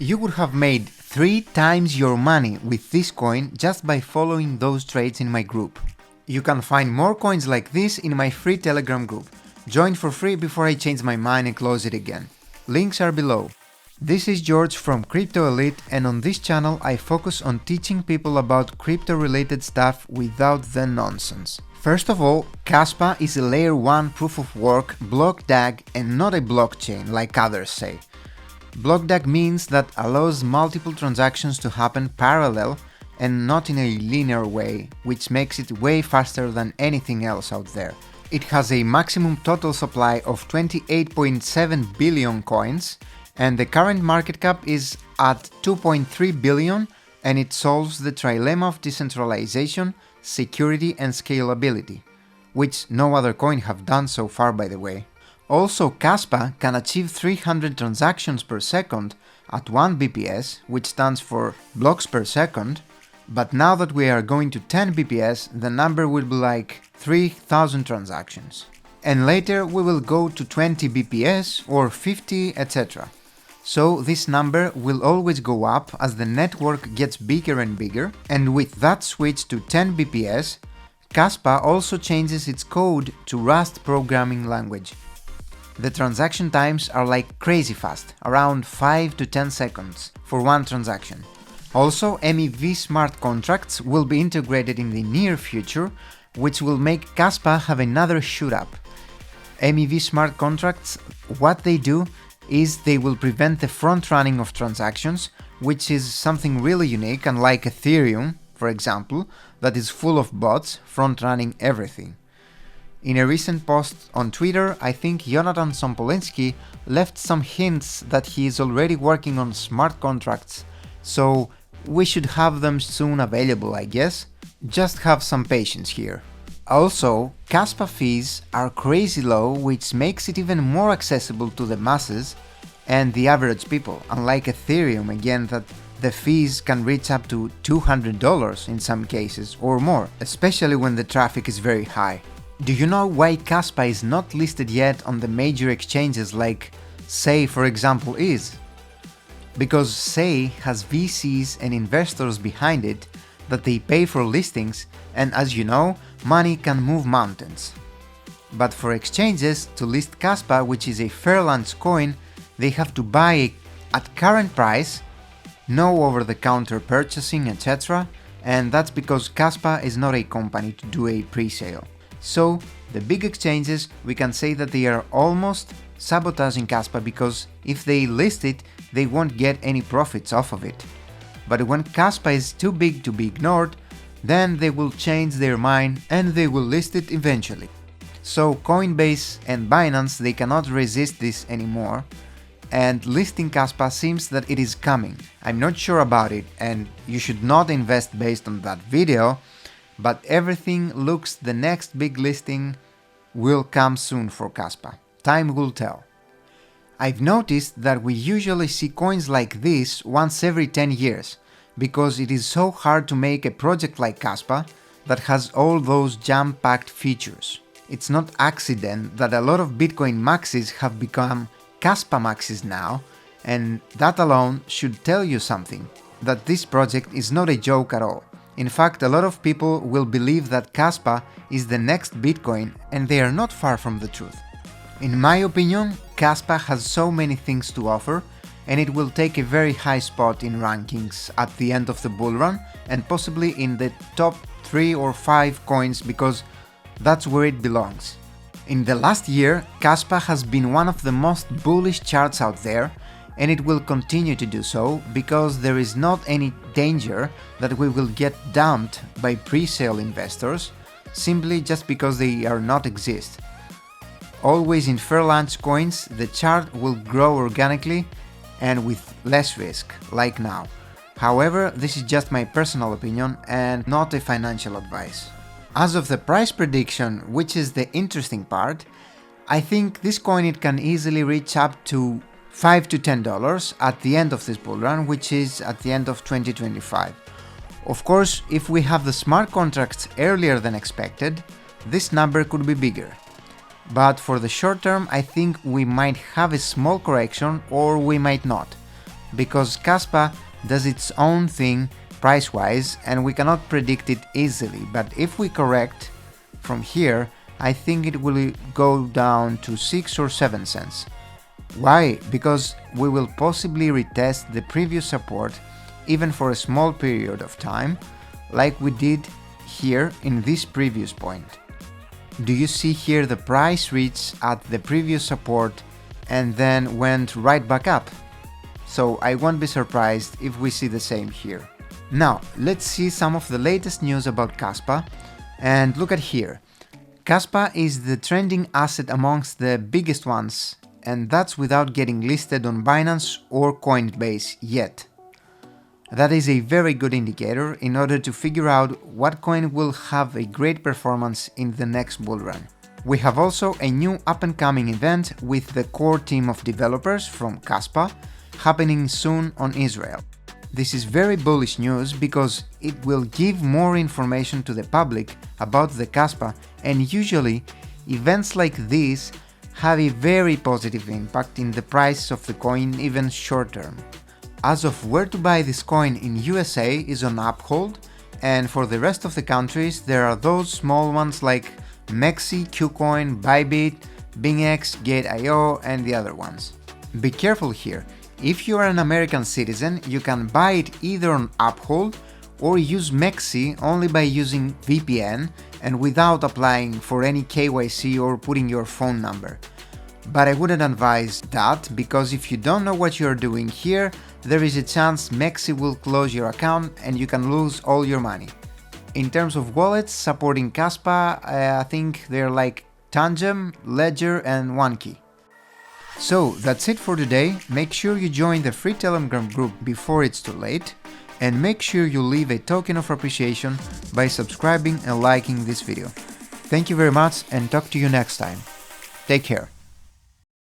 You would have made 3 times your money with this coin just by following those trades in my group. You can find more coins like this in my free Telegram group. Join for free before I change my mind and close it again. Links are below. This is George from Crypto Elite, and on this channel I focus on teaching people about crypto related stuff without the nonsense. First of all, Kaspa is a layer 1 proof of work block DAG and not a blockchain like others say. Block DAG means that allows multiple transactions to happen parallel and not in a linear way, which makes it way faster than anything else out there. It has a maximum total supply of 28.7 billion coins, and the current market cap is at 2.3 billion, and it solves the trilemma of decentralization, security and scalability, which no other coin have done so far, by the way. Also, Kaspa can achieve 300 transactions per second at 1 BPS, which stands for blocks per second, but now that we are going to 10 BPS, the number will be like 3000 transactions. And later we will go to 20 BPS or 50, etc. So this number will always go up as the network gets bigger and bigger, and with that switch to 10 BPS, Kaspa also changes its code to Rust programming language. The transaction times are like crazy fast, around 5 to 10 seconds for one transaction. Also, MEV smart contracts will be integrated in the near future, which will make Kaspa have another shoot up. MEV smart contracts, what they do is they will prevent the front running of transactions, which is something really unique, unlike Ethereum, for example, that is full of bots front running everything. In a recent post on Twitter, I think Jonathan Sompolinsky left some hints that he is already working on smart contracts, so we should have them soon available, I guess. Just have some patience here. Also, Kaspa fees are crazy low, which makes it even more accessible to the masses and the average people, unlike Ethereum again, that the fees can reach up to $200 in some cases or more, especially when the traffic is very high. Do you know why Kaspa is not listed yet on the major exchanges like SEI, for example, is? Because SEI has VCs and investors behind it that they pay for listings, and as you know, money can move mountains. But for exchanges to list Kaspa, which is a fair launch coin, they have to buy it at current price, no over-the-counter purchasing, etc., and that's because Kaspa is not a company to do a pre-sale. So, the big exchanges, we can say that they are almost sabotaging Kaspa, because if they list it, they won't get any profits off of it. But when Kaspa is too big to be ignored, then they will change their mind and they will list it eventually. So Coinbase and Binance, they cannot resist this anymore, and listing Kaspa seems that it is coming. I'm not sure about it, and you should not invest based on that video, but everything looks the next big listing will come soon for Kaspa. Time will tell. I've noticed that we usually see coins like this once every 10 years, because it is so hard to make a project like Kaspa that has all those jam-packed features. It's not accident that a lot of Bitcoin maxis have become Kaspa maxis now, and that alone should tell you something, that this project is not a joke at all. In fact, a lot of people will believe that Kaspa is the next Bitcoin, and they are not far from the truth. In my opinion, Kaspa has so many things to offer, and it will take a very high spot in rankings at the end of the bull run, and possibly in the top 3 or 5 coins, because that's where it belongs. In the last year, Kaspa has been one of the most bullish charts out there, and it will continue to do so, because there is not any danger that we will get dumped by pre-sale investors, simply just because they are not exist. Always in fair launch coins, the chart will grow organically and with less risk, like now. However, this is just my personal opinion and not a financial advice. As of the price prediction, which is the interesting part, I think this coin it can easily reach up to $5 to $10 at the end of this bull run, which is at the end of 2025. Of course, if we have the smart contracts earlier than expected, this number could be bigger. But for the short term, I think we might have a small correction or we might not. because Kaspa does its own thing price-wise and we cannot predict it easily, but if we correct from here, I think it will go down to 6 or 7 cents. Why? Because we will possibly retest the previous support even for a small period of time, like we did here in this previous point. Do you see here the price reached at the previous support and then went right back up? So I won't be surprised if we see the same here. Now, let's see some of the latest news about Kaspa, and look at here. Kaspa is the trending asset amongst the biggest ones, and that's without getting listed on Binance or Coinbase yet. That is a very good indicator in order to figure out what coin will have a great performance in the next bull run. We have also a new up-and-coming event with the core team of developers from Kaspa happening soon on Israel. This is very bullish news because it will give more information to the public about the Kaspa, and usually events like this have a very positive impact in the price of the coin even short term. As of where to buy this coin in USA is on Uphold, and for the rest of the countries there are those small ones like Mexi, KuCoin, Bybit, BingX, Gate.io and the other ones. Be careful here. If you are an American citizen, you can buy it either on Uphold or use Mexi only by using VPN and without applying for any KYC or putting your phone number. But I wouldn't advise that, because if you don't know what you're doing here, there is a chance Mexi will close your account and you can lose all your money. In terms of wallets supporting Kaspa, I think they're like Tangem, Ledger and OneKey. So that's it for today. Make sure you join the free Telegram group before it's too late, and make sure you leave a token of appreciation by subscribing and liking this video. Thank you very much and talk to you next time. Take care.